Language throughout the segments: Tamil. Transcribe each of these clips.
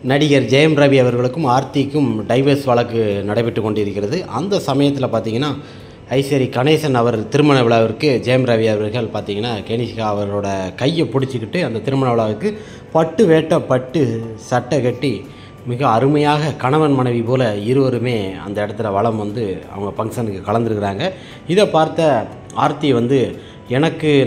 நடிகர் ஜெயம் ரவி அவர்களுக்கும் ஆர்த்திக்கும் டைவர்ஸ் வழக்கு நடைபெற்று கொண்டிருக்கிறது. அந்த சமயத்தில் பார்த்தீங்கன்னா ஐஸ்வரி கணேசன் அவர் திருமண விழாவிற்கு ஜெயம் ரவி அவர்கள் பார்த்தீங்கன்னா கனிஷ்கா அவரோட கையை பிடிச்சிக்கிட்டு அந்த திருமண விழாவுக்கு பட்டு வேட்டை பட்டு சட்டை கட்டி மிக அருமையாக கணவன் மனைவி போல் இருவருமே அந்த இடத்துல வலம் வந்து அவங்க ஃபங்க்ஷனுக்கு கலந்துருக்கிறாங்க. இதை பார்த்த ஆர்த்தி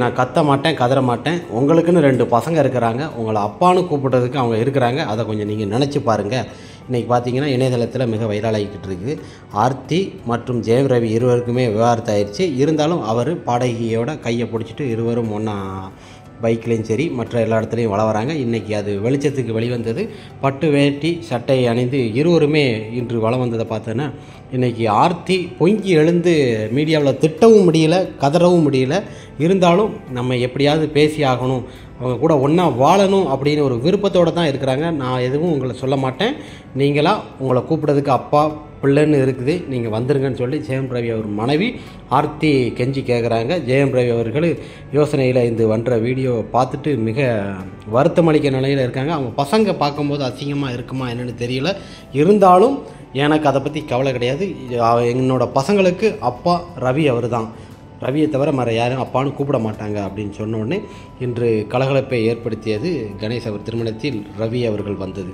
நான் கத்த மாட்டேன், கதற மாட்டேன், உங்களுக்குன்னு 2 பசங்க இருக்கிறாங்க, உங்களை அப்பான்னு கூப்பிட்றதுக்கு அவங்க இருக்கிறாங்க, அதை கொஞ்சம் நீங்கள் நினச்சி பாருங்கள். இன்றைக்கி பார்த்தீங்கன்னா இணையதளத்தில் மிக வைரலாகிக்கிட்டு இருக்குது. ஆர்த்தி மற்றும் ஜெயம் ரவி இருவருக்குமே விவாகரத்து ஆயிடுச்சு. இருந்தாலும் அவர் பாடகியோட கையை பிடிச்சிட்டு இருவரும் ஒன்றா பைக்லேயும் சரி மற்ற எல்லா இடத்துலையும் வராங்க. இன்றைக்கி அது வெளிச்சத்துக்கு வெளிவந்தது. பட்டு வேட்டி சட்டை அணிந்து இருவருமே இன்று வளம் வந்ததை பார்த்தோன்னா இன்றைக்கி ஆர்த்தி பொங்கி எழுந்து மீடியாவில் திட்டவும் முடியல, கதறவும் முடியல. இருந்தாலும் நம்ம எப்படியாவது பேசி ஆகணும், அவங்க கூட ஒன்றா வாழணும் அப்படின்னு ஒரு விருப்பத்தோடு தான் இருக்கிறாங்க. நான் எதுவும் உங்களை சொல்ல மாட்டேன், நீங்களாக உங்களை கூப்பிட்றதுக்கு அப்பா பிள்ளைன்னு இருக்குது, நீங்கள் வந்துருங்கன்னு சொல்லி ஜெயம் ரவி அவர் மனைவி ஆர்த்தி கெஞ்சி கேட்குறாங்க. ஜெயம் ரவி அவர்கள் யோசனையில் இந்த வன்ற வீடியோவை பார்த்துட்டு மிக வருத்தமளிக்க நிலையில் இருக்காங்க. அவங்க பசங்க பார்க்கும்போது அசிங்கமாக இருக்குமா என்னென்னு தெரியல. இருந்தாலும் எனக்கு அதை பற்றி கவலை கிடையாது. என்னோடய பசங்களுக்கு அப்பா ரவி அவர் தான், ரவியை தவிர மற யாரும் அப்பான்னு கூப்பிட மாட்டாங்க அப்படின்னு சொன்ன உடனே இன்று கலகலப்பை ஏற்படுத்தியது கணேஷ் அவர் திருமணத்தில் ரவி அவர்கள் வந்தது.